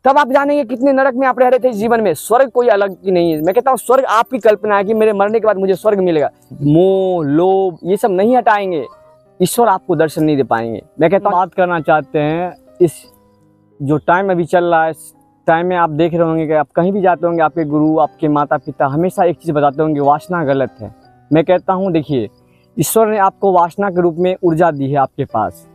तब आप जानेंगे कितने नरक में आप रह रहे थे इस जीवन में। स्वर्ग कोई अलग की नहीं है। मैं कहता हूँ स्वर्ग आपकी कल्पना है कि मेरे मरने के बाद मुझे स्वर्ग मिलेगा। मोह लोभ ये सब नहीं हटाएंगे, ईश्वर आपको दर्शन नहीं दे पाएंगे। मैं कहता हूँ बात करना चाहते हैं इस जो टाइम अभी चल रहा है, इस टाइम में आप देख रहे होंगे कि आप कहीं भी जाते होंगे, आपके गुरु आपके माता पिता हमेशा एक चीज़ बताते होंगे, वासना गलत है। मैं कहता हूँ देखिए, ईश्वर ने आपको वासना के रूप में ऊर्जा दी है आपके पास।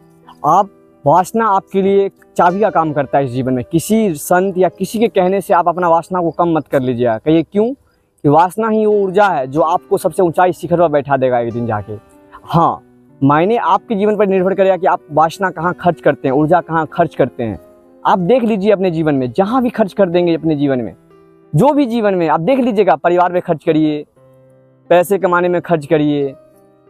आप वासना आपके लिए एक चाबी का काम करता है इस जीवन में। किसी संत या किसी के कहने से आप अपना वासना को कम मत कर लीजिएगा। कहिए क्यों? कि वासना ही वो ऊर्जा है जो आपको सबसे ऊंचाई शिखर पर बैठा देगा एक दिन जाके। हाँ, मायने आपके जीवन पर निर्भर करेगा कि आप वासना कहाँ खर्च करते हैं, ऊर्जा कहाँ खर्च करते हैं। आप देख लीजिए अपने जीवन में, जहाँ भी खर्च कर देंगे अपने जीवन में, जो भी जीवन में आप देख लीजिएगा, परिवार में खर्च करिए, पैसे कमाने में खर्च करिए,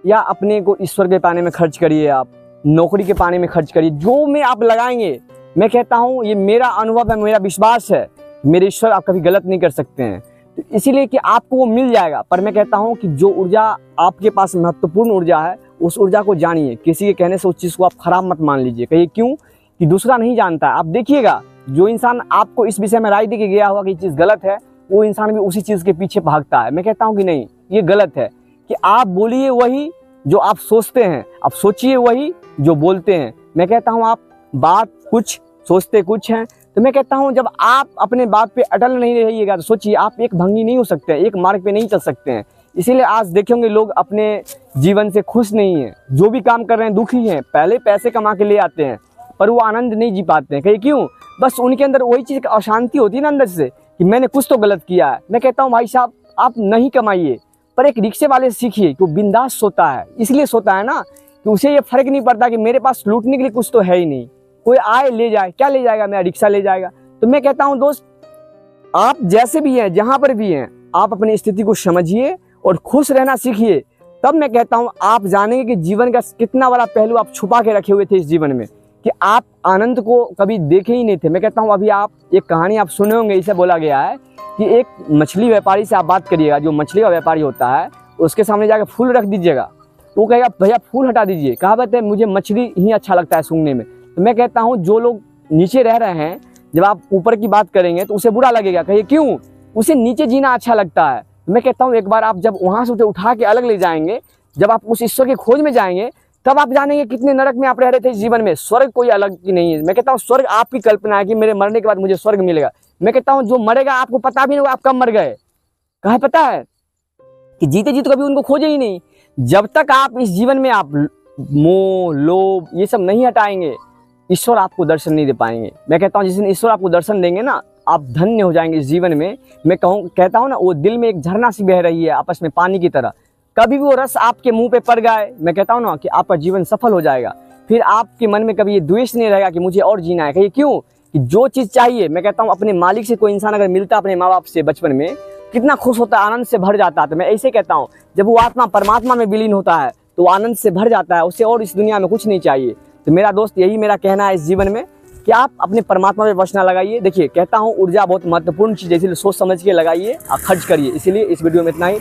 या अपने को ईश्वर के पाने में खर्च करिए, आप नौकरी के पाने में खर्च करिए, जो में आप लगाएंगे, मैं कहता हूँ ये मेरा अनुभव है, मेरा विश्वास है, मेरे ईश्वर आप कभी गलत नहीं कर सकते हैं। तो इसीलिए कि आपको वो मिल जाएगा। पर मैं कहता हूँ कि जो ऊर्जा आपके पास महत्वपूर्ण ऊर्जा है, उस ऊर्जा को जानिए। किसी के कहने से उस चीज़ को आप खराब मत मान लीजिए। कहिए क्यों? कि दूसरा नहीं जानता है। आप देखिएगा, जो इंसान आपको इस विषय में राय दे के गया हुआ कि ये चीज़ गलत है, वो इंसान भी उसी चीज़ के पीछे भागता है। मैं कहता हूँ कि नहीं, ये गलत है। कि आप बोलिए वही जो आप सोचते हैं, आप सोचिए वही जो बोलते हैं। मैं कहता हूँ आप बात कुछ सोचते कुछ हैं। तो मैं कहता हूँ जब आप अपने बात पे अटल नहीं रहिएगा तो सोचिए आप एक भंगी नहीं हो सकते हैं, एक मार्ग पे नहीं चल सकते हैं। इसीलिए आज देखेंगे लोग अपने जीवन से खुश नहीं हैं, जो भी काम कर रहे हैं दुखी हैं। पहले पैसे कमा के ले आते हैं पर वो आनंद नहीं जी पाते हैं। कहीं क्यों? बस उनके अंदर वही चीज़ की अशांति होती है ना अंदर से, कि मैंने कुछ तो गलत किया है। मैं कहता हूँ भाई साहब, आप नहीं कमाइए पर एक रिक्शे वाले से सीखिए कि वो बिंदास सोता है। इसलिए सोता है ना कि उसे ये फर्क नहीं पड़ता कि मेरे पास लूटने के लिए कुछ तो है ही नहीं, कोई आए ले जाए, क्या ले जाएगा, मेरा रिक्शा ले जाएगा। तो मैं कहता हूँ दोस्त, आप जैसे भी हैं, जहाँ पर भी हैं, आप अपनी स्थिति को समझिए और खुश रहना सीखिए। तब मैं कहता हूँ आप जानेंगे कि जीवन का कितना बड़ा पहलू आप छुपा के रखे हुए थे इस जीवन में, कि आप आनंद को कभी देखे ही नहीं थे। मैं कहता हूँ अभी आप एक कहानी आप सुने होंगे, इसे बोला गया है कि एक मछली व्यापारी से आप बात करिएगा, जो मछली का व्यापारी होता है, उसके सामने जाकर फूल रख दीजिएगा, वो कहेगा भैया फूल हटा दीजिए। कहावत है मुझे मछली ही अच्छा लगता है सूंघने में। तो मैं कहता हूँ जो लोग नीचे रह रहे हैं, जब आप ऊपर की बात करेंगे तो उसे बुरा लगेगा। कहिए क्यों? उसे नीचे जीना अच्छा लगता है। मैं कहता हूँ एक बार आप जब वहाँ से उसे उठा के अलग ले जाएंगे, जब आप उस ईश्वर की खोज में जाएंगे, तब आप जानेंगे कितने नरक में आप रह रहे थे इस जीवन में। स्वर्ग कोई अलग की नहीं है। मैं कहता हूँ स्वर्ग आपकी कल्पना है कि मेरे मरने के बाद मुझे स्वर्ग मिलेगा। मैं कहता हूँ जो मरेगा आपको पता भी नहीं होगा आप कब मर गए। कहाँ पता है कि जीते जी तो कभी उनको खोजे ही नहीं। जब तक आप इस जीवन में आप मोह लोभ ये सब नहीं हटाएंगे, ईश्वर आपको दर्शन नहीं दे पाएंगे। मैं कहता हूँ जिस दिन ईश्वर आपको दर्शन देंगे ना, आप धन्य हो जाएंगे इस जीवन में। मैं कहता हूँ ना, वो दिल में एक झरना सी बह रही है आपस में पानी की तरह, कभी भी वो रस आपके मुंह पे पड़ गए, मैं कहता हूँ ना कि आपका जीवन सफल हो जाएगा। फिर आपके मन में कभी ये द्वेष नहीं रहेगा कि मुझे और जीना है। कहिए क्यों? कि जो चीज़ चाहिए, मैं कहता हूँ अपने मालिक से कोई इंसान अगर मिलता अपने माँ बाप से बचपन में, कितना खुश होता है, आनंद से भर जाता है। तो मैं ऐसे कहता हूँ जब वो आत्मा परमात्मा में विलीन होता है तो वो आनंद से भर जाता है, उसे और इस दुनिया में कुछ नहीं चाहिए। तो मेरा दोस्त यही मेरा कहना है इस जीवन में कि आप अपने परमात्मा पे वचना लगाइए। देखिए कहता हूँ ऊर्जा बहुत महत्वपूर्ण चीज़ है, इसलिए सोच समझ के लगाइए और खर्च करिए। इसीलिए इस वीडियो में इतना ही।